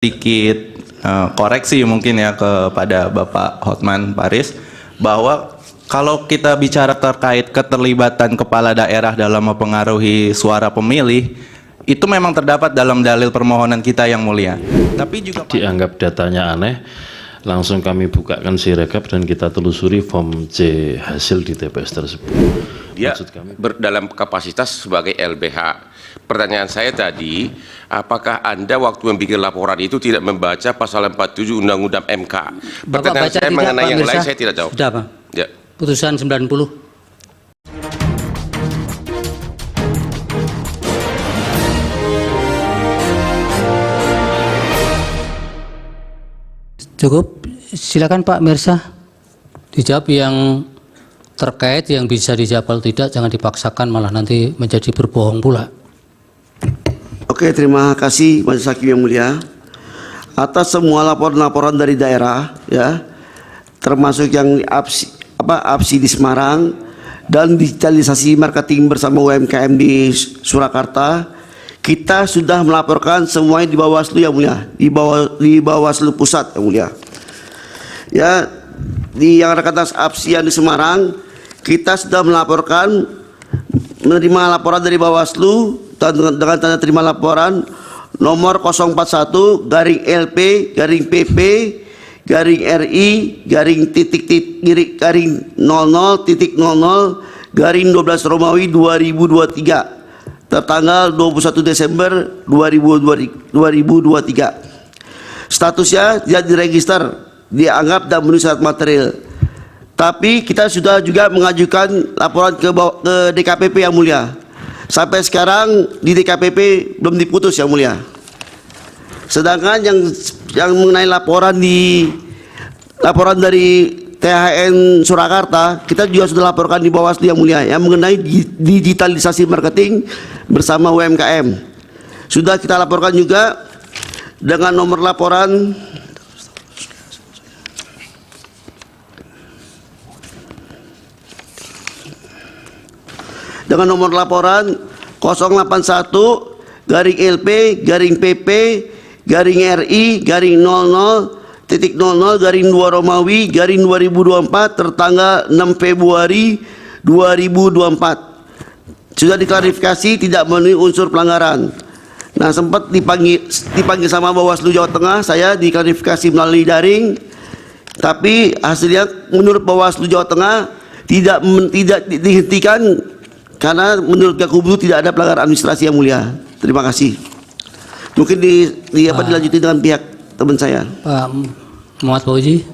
sedikit koreksi mungkin ya kepada Bapak Hotman Paris, bahwa kalau kita bicara terkait keterlibatan kepala daerah dalam mempengaruhi suara pemilih, itu memang terdapat dalam dalil permohonan kita yang mulia. Tapi juga dianggap datanya aneh, langsung kami bukakan sirekap dan kita telusuri form C hasil di TPS tersebut. Dia dalam kapasitas sebagai LBH. Pertanyaan saya tadi, apakah Anda waktu membuat laporan itu tidak membaca pasal 47 Undang-Undang MK? Pertanyaan saya mengenai yang lain saya tidak jawab. Sudah, Pak. Ya. Putusan 90. Cukup, silakan Pak Mirsa dijawab yang terkait, yang bisa dijawab. Kalau tidak jangan dipaksakan, malah nanti menjadi berbohong pula. Oke, terima kasih Majelis Hakim yang mulia. Atas semua laporan-laporan dari daerah, ya, termasuk yang APSI di Semarang dan digitalisasi marketing bersama UMKM di Surakarta, kita sudah melaporkan semuanya di Bawaslu yang mulia, di Bawaslu Pusat yang mulia. Ya, di yang rekan atas APSI yang di Semarang, kita sudah melaporkan, menerima laporan dari Bawaslu dengan tanda terima laporan nomor 041 garing LP garing PP garing RI garing garing 00.00 garing 12 Romawi 2023 tertanggal 21 Desember 2023. Statusnya tidak diregister, dianggap dan memenuhi syarat material. Tapi kita sudah juga mengajukan laporan ke DKPP yang mulia. Sampai sekarang di DKPP belum diputus yang mulia. Sedangkan yang mengenai laporan dari THN Surakarta, kita juga sudah laporkan di Bawaslu yang mulia, yang mengenai digitalisasi marketing bersama UMKM. Sudah kita laporkan juga dengan nomor laporan dengan nomor laporan 081 garing LP garing PP garing RI garing 00.00 garing 2 Romawi garing 2024 tertanggal 6 Februari 2024. Sudah diklarifikasi tidak memenuhi unsur pelanggaran. Nah, sempat dipanggil sama Bawaslu Jawa Tengah, saya diklarifikasi melalui daring, tapi hasilnya menurut Bawaslu Jawa Tengah tidak dihentikan karena menurut Gakumdu tidak ada pelanggaran administrasi yang mulia. Terima kasih. Mungkin dilanjuti dengan pihak teman saya. Pak Muhammad Fauzi.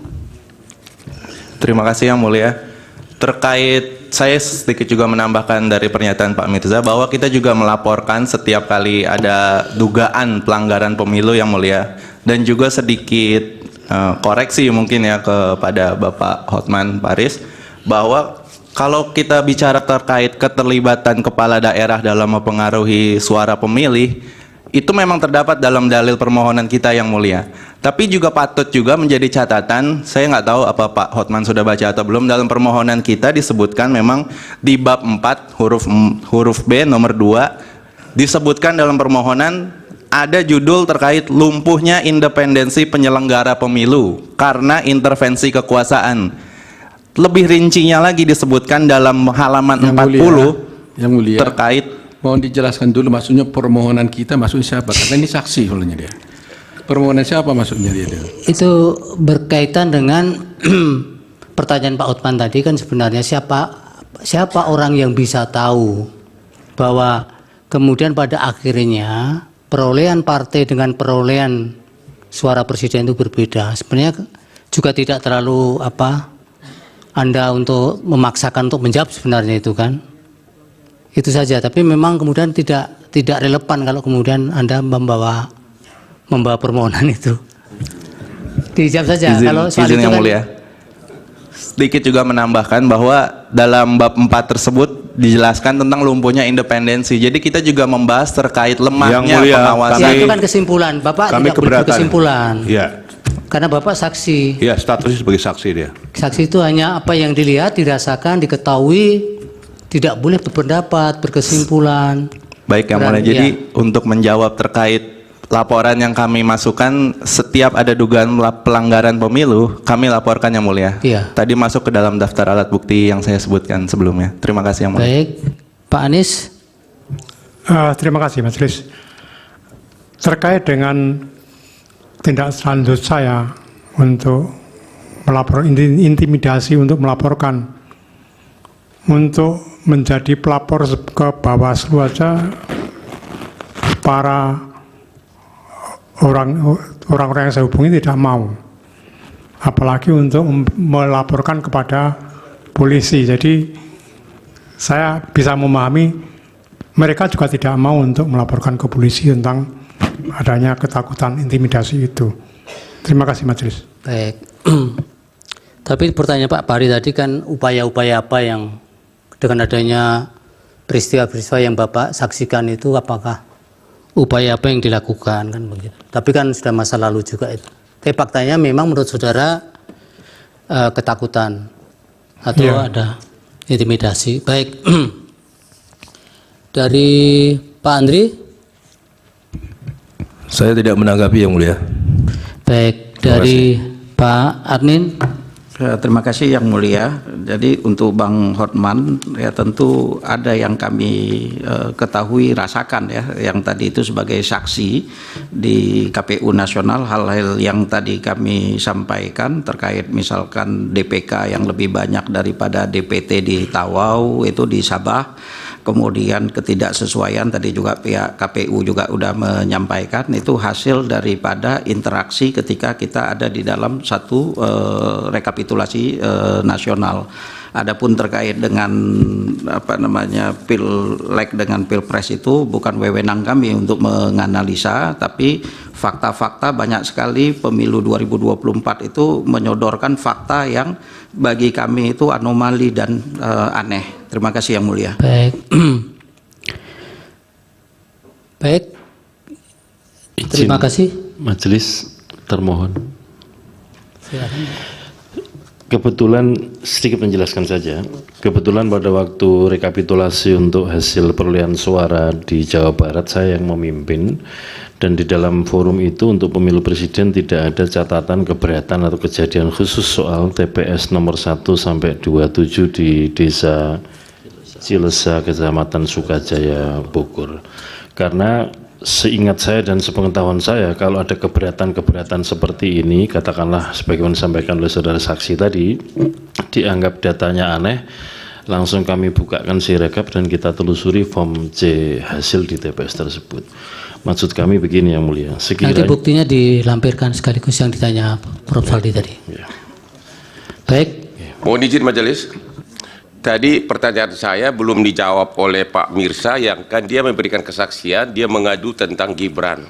terima kasih yang mulia. Terkait, saya sedikit juga menambahkan dari pernyataan Pak Mirza bahwa kita juga melaporkan setiap kali ada dugaan pelanggaran pemilu yang mulia, dan juga sedikit koreksi mungkin ya kepada Bapak Hotman Paris, bahwa kalau kita bicara terkait keterlibatan kepala daerah dalam mempengaruhi suara pemilih, itu memang terdapat dalam dalil permohonan kita yang mulia. Tapi juga patut juga menjadi catatan, saya nggak tahu apa Pak Hotman sudah baca atau belum, dalam permohonan kita disebutkan memang di bab 4 huruf B nomor 2 disebutkan dalam permohonan ada judul terkait lumpuhnya independensi penyelenggara pemilu karena intervensi kekuasaan. Lebih rincinya lagi disebutkan dalam halaman 40 yang mulia, terkait. mohon dijelaskan dulu maksudnya permohonan kita maksudnya siapa, karena ini saksi soalnya dia. Permohonan siapa maksudnya dia? Itu berkaitan dengan pertanyaan Pak Hotman tadi, kan sebenarnya siapa orang yang bisa tahu bahwa kemudian pada akhirnya perolehan partai dengan perolehan suara presiden itu berbeda. Sebenarnya juga tidak terlalu Anda untuk memaksakan untuk menjawab sebenarnya itu kan. Itu saja, tapi memang kemudian tidak relevan kalau kemudian Anda membawa permohonan itu. Dijawab saja. Izin, kalau soal izin itu yang kan, mulia. Sedikit juga menambahkan bahwa dalam bab 4 tersebut dijelaskan tentang lumpuhnya independensi. Jadi kita juga membahas terkait lemahnya pengawasan. ya itu kan kesimpulan. Bapak tidak boleh berkesimpulan. Ya. Karena Bapak saksi. Ya, statusnya sebagai saksi dia. Saksi itu hanya apa yang dilihat, dirasakan, diketahui, tidak boleh berpendapat, berkesimpulan. Baik yang mulia. Jadi untuk menjawab terkait laporan yang kami masukkan setiap ada dugaan pelanggaran pemilu, kami laporkan Yang Mulia. Iya. Tadi masuk ke dalam daftar alat bukti yang saya sebutkan sebelumnya. Terima kasih Yang Mulia. Baik, Pak Anies. Terima kasih Majelis. Terkait dengan tindak lanjut saya untuk melapor intimidasi untuk melaporkan untuk menjadi pelapor ke Bawaslu aja, para orang-orang yang saya hubungi tidak mau, apalagi untuk melaporkan kepada polisi. Jadi saya bisa memahami mereka juga tidak mau untuk melaporkan ke polisi tentang adanya ketakutan intimidasi itu. Terima kasih Majelis. Baik. Tapi pertanyaan Pak Pari tadi kan upaya-upaya apa yang dengan adanya peristiwa-peristiwa yang Bapak saksikan itu, apakah upaya apa yang dilakukan kan begitu. Tapi kan sudah masa lalu juga itu. Tapi faktanya memang menurut saudara ketakutan atau ada intimidasi. Baik. Dari Pak Andri. Saya tidak menanggapi Yang Mulia. Baik, dari Pak Arnin. Terima kasih Yang Mulia. Jadi untuk Bang Hotman, ya tentu ada yang kami ketahui, rasakan ya, yang tadi itu sebagai saksi di KPU Nasional, hal-hal yang tadi kami sampaikan terkait misalkan DPK yang lebih banyak daripada DPT di Tawau itu di Sabah. Kemudian ketidaksesuaian tadi juga pihak KPU juga sudah menyampaikan itu hasil daripada interaksi ketika kita ada di dalam satu rekapitulasi nasional. Adapun terkait dengan Pileg dengan Pilpres itu bukan wewenang kami untuk menganalisa, tapi fakta-fakta banyak sekali pemilu 2024 itu menyodorkan fakta yang bagi kami itu anomali dan aneh. Terima kasih Yang Mulia. Baik. Baik. Terima kasih. Majelis termohon. Silakan. Kebetulan sedikit menjelaskan saja. Kebetulan pada waktu rekapitulasi untuk hasil perolehan suara di Jawa Barat saya yang memimpin, dan di dalam forum itu untuk pemilu presiden tidak ada catatan keberatan atau kejadian khusus soal TPS nomor 1 sampai 27 di Desa Cilesa, Kecamatan Sukajaya, Bogor. Karena seingat saya dan sepengetahuan saya, kalau ada keberatan-keberatan seperti ini, katakanlah sebagaimana disampaikan oleh saudara saksi tadi, dianggap datanya aneh, langsung kami bukakan sirekap dan kita telusuri form C hasil di TPS tersebut. Maksud kami begini Yang Mulia. Nanti buktinya dilampirkan sekaligus yang ditanya Prof. Saldi tadi. Ya. Baik. Mohon izin Majelis. Tadi pertanyaan saya belum dijawab oleh Pak Mirsa, yang kan dia memberikan kesaksian, dia mengadu tentang Gibran.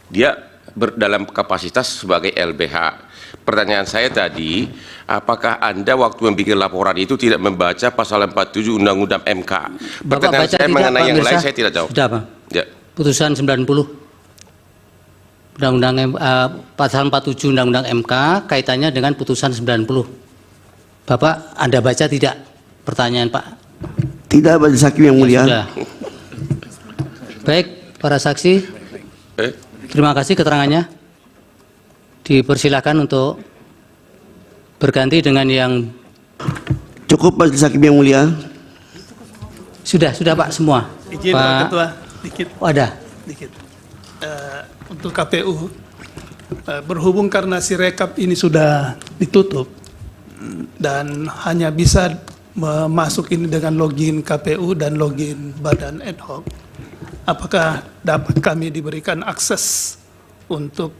Dia dalam kapasitas sebagai LBH. Pertanyaan saya tadi, apakah Anda waktu membuat laporan itu tidak membaca pasal 47 Undang-Undang MK? Pertanyaan saya mengenai yang lain saya tidak jawab. Sudah Pak. Ya. Putusan 90. Undang-Undang pasal 47 Undang-Undang MK kaitannya dengan putusan 90. Bapak Anda baca tidak? Pertanyaan Pak. Tidak, Majelis Hakim Yang Mulia. Sudah. Baik, para saksi. Terima kasih keterangannya. Dipersilakan untuk berganti dengan yang Cukup Majelis Hakim Yang Mulia. sudah Pak semua. Izin Pak Ketua, dikit. Oh, ada. Dikit. Untuk KPU, berhubung karena sirekap ini sudah ditutup dan hanya bisa masuk ini dengan login KPU dan login badan ad hoc, apakah dapat kami diberikan akses untuk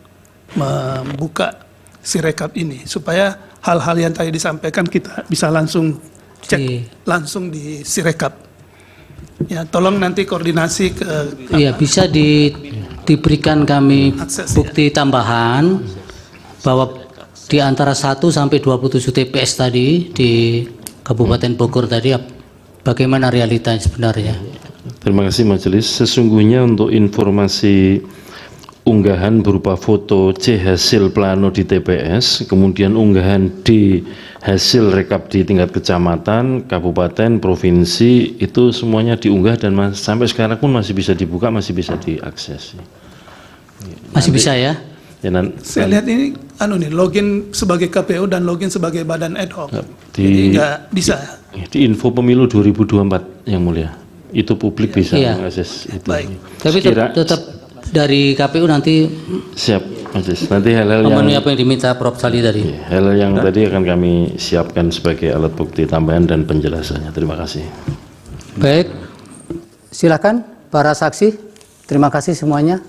membuka sirekap ini supaya hal-hal yang tadi disampaikan kita bisa langsung cek langsung di sirekap. Ya, tolong nanti koordinasi ke. Iya, bisa diberikan kami Akses, bukti tambahan bahwa di antara 1 sampai 27 TPS tadi di Kabupaten Bogor tadi, bagaimana realitanya sebenarnya? Terima kasih Majelis. Sesungguhnya untuk informasi unggahan berupa foto C hasil plano di TPS, kemudian unggahan D hasil rekap di tingkat kecamatan, kabupaten, provinsi, itu semuanya diunggah dan sampai sekarang pun masih bisa dibuka, masih bisa diakses. Masih bisa ya? Ya, Saya lihat ini login sebagai KPU dan login sebagai badan ad hoc. Jadi di, nggak bisa. di info pemilu 2024 yang mulia, itu publik bisa Iya. mengakses itu. Baik. Tapi tetap dari KPU nanti Siap, Majelis. Nanti hal-hal memenuhi yang apa yang diminta Prof. Sali tadi. hal yang tadi akan kami siapkan sebagai alat bukti tambahan dan penjelasannya. Terima kasih. Baik, silakan para saksi. Terima kasih semuanya.